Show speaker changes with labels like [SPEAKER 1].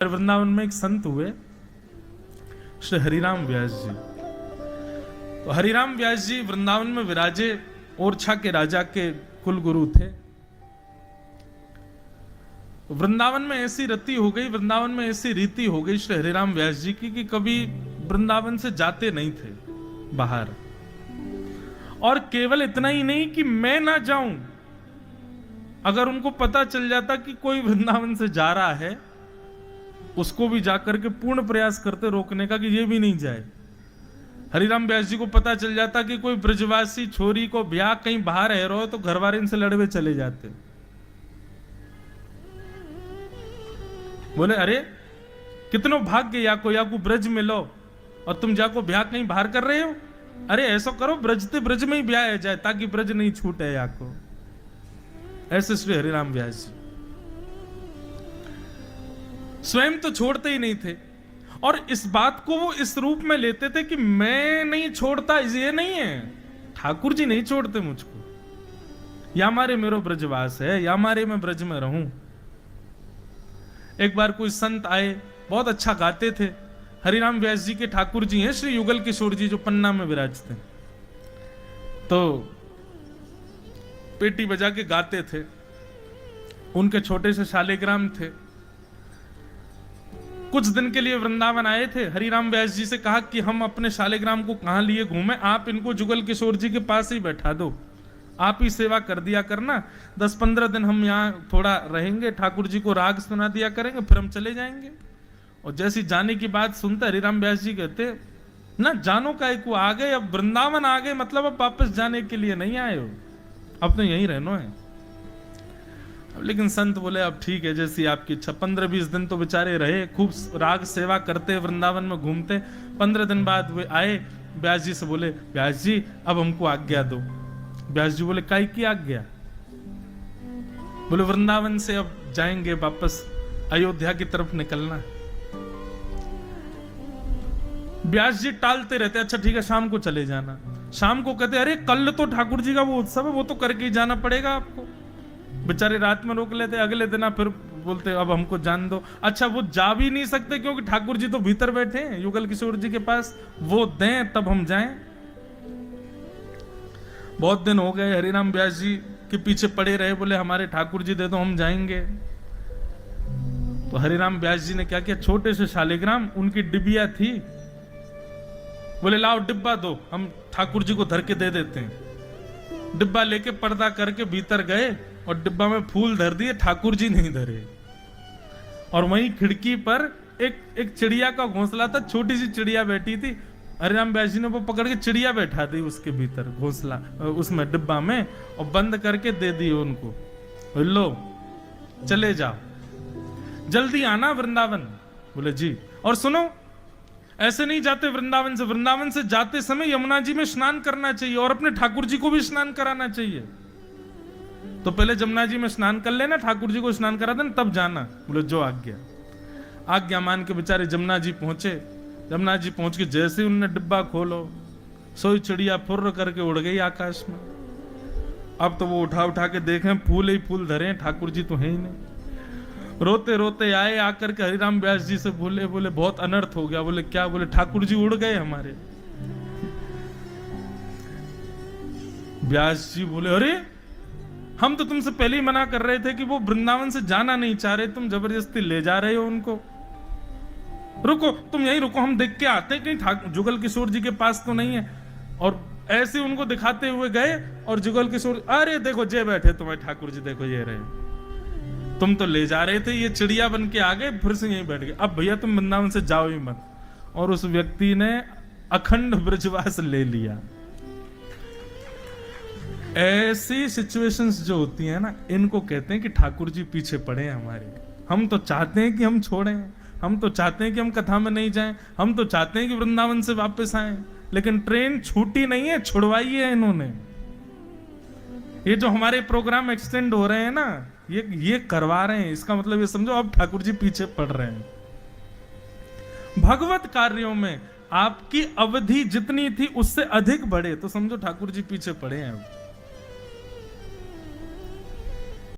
[SPEAKER 1] वृंदावन में एक संत हुए श्री हरिराम व्यास जी। तो हरिराम व्यास जी वृंदावन में विराजे, ओरछा के राजा के कुल गुरु थे। वृंदावन में ऐसी रति हो गई, वृंदावन में ऐसी रीति हो गई श्री हरिराम व्यास जी की कि कभी वृंदावन से जाते नहीं थे बाहर। और केवल इतना ही नहीं कि मैं ना जाऊं, अगर उनको पता चल जाता कि कोई वृंदावन से जा रहा है, उसको भी जाकर के पूर्ण प्रयास करते रोकने का कि ये भी नहीं जाए। हरिराम व्यास जी को पता चल जाता कि कोई ब्रजवासी छोरी को ब्याह कहीं बाहर रह रहा हो तो घरवाले इनसे लड़े हुए चले जाते। बोले अरे कितनो भाग्य याको ब्रज में लो, और तुम जाको ब्याह कहीं बाहर कर रहे हो। अरे ऐसा करो ब्रजते ब्रज में ही ब्याह जाए ताकि ब्रज नहीं छूटे याको। ऐसे श्री हरिराम व्यास जी स्वयं तो छोड़ते ही नहीं थे, और इस बात को वो इस रूप में लेते थे कि मैं नहीं छोड़ता, ये नहीं है, ठाकुर जी नहीं छोड़ते मुझको, या मारे मेरो ब्रजवास है, या मारे मैं ब्रज में रहूं। एक बार कोई संत आए, बहुत अच्छा गाते थे। हरिराम व्यास जी के ठाकुर जी हैं श्री युगल किशोर जी, जो पन्ना में विराजते हैं। तो पेटी बजा के गाते थे। उनके छोटे से शालिग्राम थे। कुछ दिन के लिए वृंदावन आए थे। हरिराम व्यास जी से कहा कि हम अपने शालिग्राम को कहां लिए घूमें, आप इनको जुगल किशोर जी के पास ही बैठा दो, आप ही सेवा कर दिया करना। 10-15 दिन हम यहाँ थोड़ा रहेंगे, ठाकुर जी को राग सुना दिया करेंगे, फिर हम चले जाएंगे। और जैसी जाने की बात सुनते हरिराम व्यास जी कहते, ना जानो का को आ गए, अब वृंदावन आ गए, मतलब अब वापस जाने के लिए नहीं आए हो, अब तो यहीं रहना है। लेकिन संत बोले अब ठीक है, जैसी आपकी इच्छा। 15-20 दिन तो बेचारे रहे, खूब राग सेवा करते, वृंदावन में घूमते। 15 दिन बाद वे आए, व्यास जी से बोले व्यास जी अब हमको आज्ञा दो। व्यास जी बोले काई की आज्ञा? बोले वृंदावन से अब जाएंगे वापस, अयोध्या की तरफ निकलना। व्यास जी टालते रहते, अच्छा ठीक है शाम को चले जाना। शाम को कहते अरे कल तो ठाकुर जी का वो उत्सव है, वो तो करके ही जाना पड़ेगा आपको। बेचारे रात में रोक लेते, अगले दिन फिर बोलते अब हमको जान दो। अच्छा वो जा भी नहीं सकते क्योंकि ठाकुर जी तो भीतर बैठे हैं युगल किशोर जी के पास, वो दें तब हम जाएं। बहुत दिन हो गए, हरिराम व्यास जी के पीछे पड़े रहे, बोले हमारे ठाकुर जी दे दो हम जाएंगे। तो हरिराम व्यास जी ने क्या किया, छोटे से शालिग्राम, उनकी डिबिया थी, बोले लाओ डिब्बा दो, हम ठाकुर जी को धर के दे देते हैं। डिब्बा लेके पर्दा करके भीतर गए और डिब्बा में फूल धर दिए, ठाकुर जी नहीं धरे। और वहीं खिड़की पर एक चिड़िया का घोंसला था, छोटी सी चिड़िया बैठी थी। हरिराम व्यास जी ने वो पकड़ के चिड़िया बैठा दी उसके भीतर, घोंसला उसमें डिब्बा में, और बंद करके दे दी उनको, लो चले जाओ, जल्दी आना वृंदावन। बोले जी। और सुनो, ऐसे नहीं जाते वृंदावन से, वृंदावन से जाते समय यमुना जी में स्नान करना चाहिए और अपने ठाकुर जी को भी स्नान कराना चाहिए। तो पहले जमुना जी में स्नान कर लेना, ठाकुर जी को स्नान करा देना, तब जाना। बोले जो आज्ञा। आज्ञा मान के बेचारे जमुना जी पहुंचे। जमुना जी पहुंच के जैसे उनने डिब्बा खोलो, सोई चिड़िया फुर्र करके उड़ गई आकाश में। अब तो वो उठा के देखें, फूल ही फूल धरे, ठाकुर जी तो है ही नहीं। रोते रोते आए, आकर के हरिराम व्यास जी से बोले बहुत अनर्थ हो गया। बोले क्या? बोले ठाकुर जी उड़ गए हमारे। व्यास जी बोले अरे हम तो तुमसे पहले ही मना कर रहे थे कि वो वृंदावन से जाना नहीं चाह रहे, तुम जबरदस्ती ले जा रहे हो उनको। रुको, तुम यहीं रुको, हम देख के आते हैं कहीं जुगल किशोर जी के पास तो नहीं है। और ऐसे उनको दिखाते हुए गए, और जुगल किशोर, अरे देखो जे बैठे तुम्हारे ठाकुर जी, देखो ये रहे, तुम तो ले जा रहे थे, ये चिड़िया बन के आ गए, फिर से यहीं बैठ गए, अब भैया तुम वृंदावन से जाओ ही मत। और उस व्यक्ति ने अखंड ब्रजवास ले लिया। ऐसी सिचुएशंस जो होती है ना, इनको कहते हैं कि ठाकुर जी पीछे पड़े हैं हमारे। हम तो चाहते हैं कि हम छोड़ें, हम तो चाहते हैं कि हम कथा में नहीं जाएं, हम तो चाहते हैं कि वृंदावन से वापस आएं, लेकिन ट्रेन छूटी नहीं है, छुड़वाई है इन्होंने। ये जो हमारे प्रोग्राम एक्सटेंड हो रहे हैं ना, ये करवा रहे हैं, इसका मतलब ये समझो अब ठाकुर जी पीछे पड़ रहे हैं। भगवत कार्यों में आपकी अवधि जितनी थी उससे अधिक बढ़े तो समझो ठाकुर जी पीछे पड़े हैं अब।